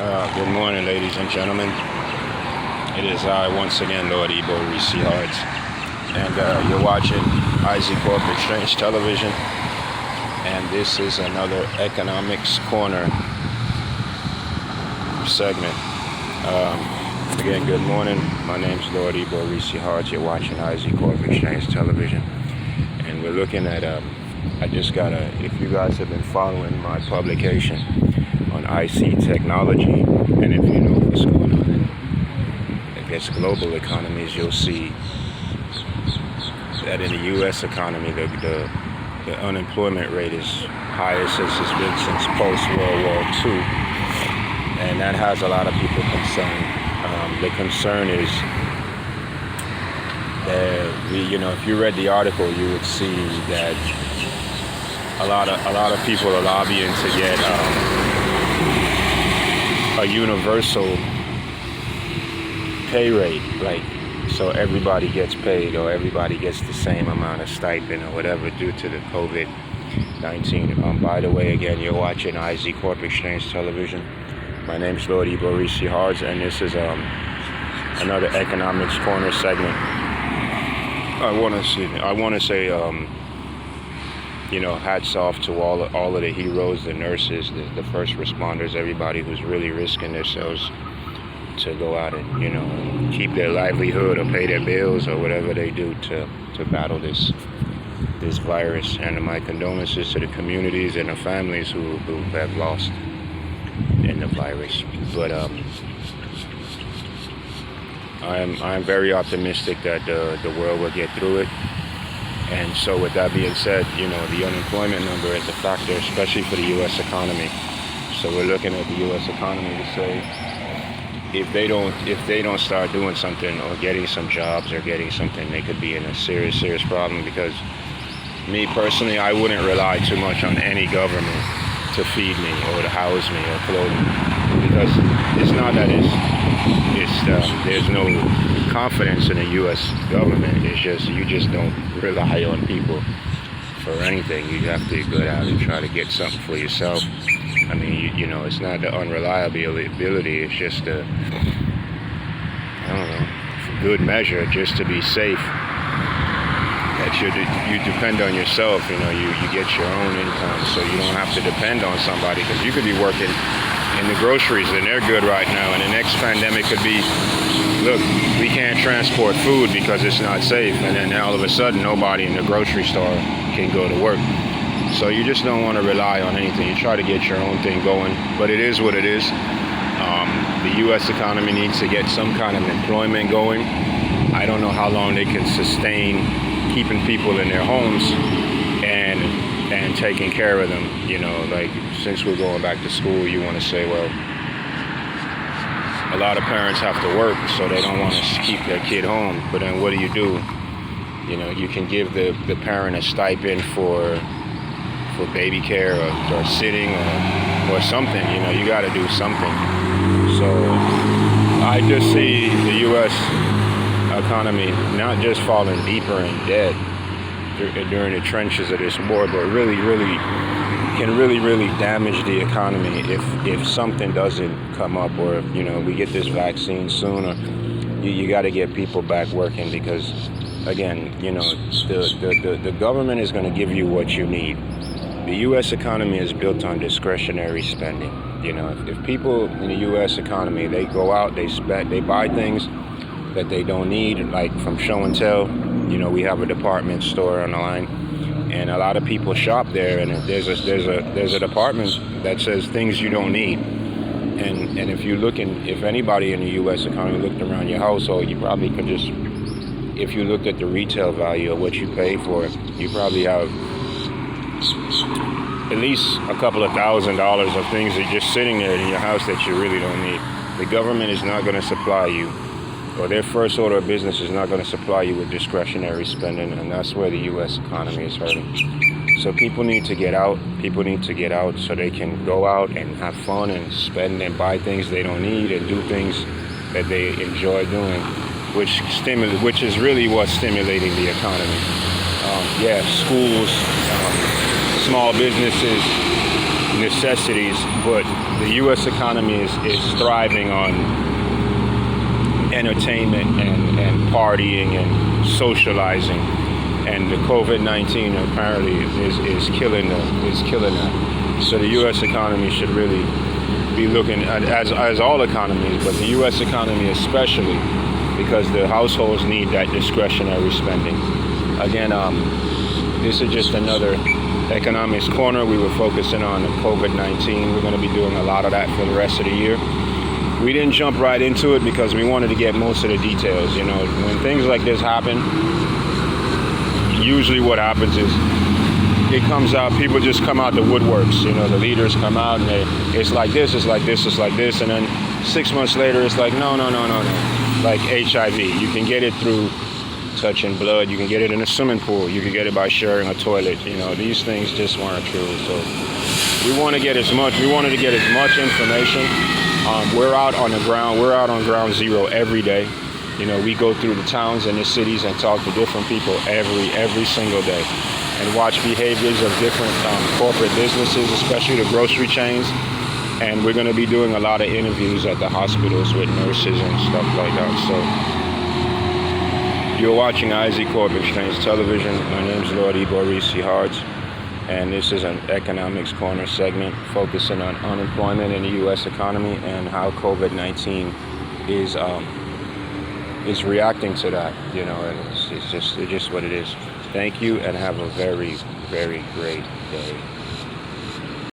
Good morning, ladies and gentlemen. It is I, once again, Lord ECONOMIST, and you're watching CORP Exchange Television, and this is another Economics Corner segment. Again, good morning. My name's Lord ECONOMIST. You're watching CORP Exchange Television, and we're looking at if you guys have been following my publication on IC technology, and if you know what's going on in, I guess, global economies, you'll see that in the U.S. economy, the unemployment rate is highest as it's been since post-World War II, and that has a lot of people concerned. The concern is that if you read the article, you would see that a lot of people are lobbying to get a universal pay rate, like so everybody gets paid or everybody gets the same amount of stipend or whatever due to the COVID-19. By the way, again, you're watching CORP Exchange Television. My name's Lord ECONOMIST, and this is another Economics Corner segment. I want to say hats off to all of the heroes, the nurses, the first responders, everybody who's really risking themselves to go out and keep their livelihood or pay their bills or whatever they do to battle this virus. And my condolences to the communities and the families who have lost in the virus. But I'm very optimistic that the world will get through it. And so with that being said, the unemployment number is a factor, especially for the U.S. economy. So we're looking at the U.S. economy to say, if they don't start doing something or getting some jobs or getting something, they could be in a serious problem. Because me personally, I wouldn't rely too much on any government to feed me or to house me or clothe me, because it's not that there's no confidence in the U.S. government. It's just you just don't rely on people for anything. You have to go out and try to get something for yourself. I mean, it's not the unreliability. It's just for good measure, just to be safe. That you depend on yourself. You get your own income, so you don't have to depend on somebody. Because you could be working in the groceries and they're good right now, and the next pandemic could be, look, we can't transport food because it's not safe, and then all of a sudden nobody in the grocery store can go to work. So you just don't want to rely on anything. You try to get your own thing going, but it is what it is. The U.S. economy needs to get some kind of employment going. I don't know how long they can sustain keeping people in their homes and taking care of them. Like since we're going back to school, you want to say, well, a lot of parents have to work, so they don't want to keep their kid home. But then what do? You can give the parent a stipend for baby care or sitting or something. You got to do something. So I just see the U.S. economy not just falling deeper in debt during the trenches of this war, but really can really damage the economy if something doesn't come up, or if we get this vaccine soon, or you got to get people back working. Because again, the government is going to give you what you need. The U.S. economy is built on discretionary spending. If people in the U.S. economy, they go out, they spend, they buy things that they don't need, like from show and tell. We have a department store on the line, and a lot of people shop there, and there's a department that says things you don't need. And if anybody in the U.S. economy looked around your household, you probably could just, if you looked at the retail value of what you pay for it, you probably have at least a couple of $1,000s of things that are just sitting there in your house that you really don't need. The government is not going to supply you, or their first order of business is not going to supply you with discretionary spending, and that's where the U.S. economy is hurting. So people need to get out. People need to get out so they can go out and have fun and spend and buy things they don't need and do things that they enjoy doing, which is really what's stimulating the economy. Schools, small businesses, necessities, but the U.S. economy is thriving on entertainment and partying and socializing, and the COVID-19 apparently is killing that. So the U.S. economy should really be looking at, as all economies, but the U.S. economy especially, because the households need that discretionary spending. Again, this is just another Economics Corner. We were focusing on COVID-19. We're going to be doing a lot of that for the rest of the year. We didn't jump right into it because we wanted to get most of the details. You know, when things like this happen, usually what happens is it comes out, people just come out the woodworks. You know, the leaders come out and it's like this, it's like this, it's like this, and then 6 months later it's like no. Like HIV, you can get it through touching blood, you can get it in a swimming pool, you can get it by sharing a toilet. You know, these things just weren't true. So we wanted to get as much information. We're out on the ground, we're out on ground zero every day. You know, we go through the towns and the cities and talk to different people every single day, and watch behaviors of different corporate businesses, especially the grocery chains. And we're going to be doing a lot of interviews at the hospitals with nurses and stuff like that. So you're watching CORP Exchange Television. My name's Lord IBO Hards, and this is an Economics Corner segment focusing on unemployment in the U.S. economy and how COVID-19 is reacting to that. You know, and it's just what it is. Thank you, and have a very, very great day.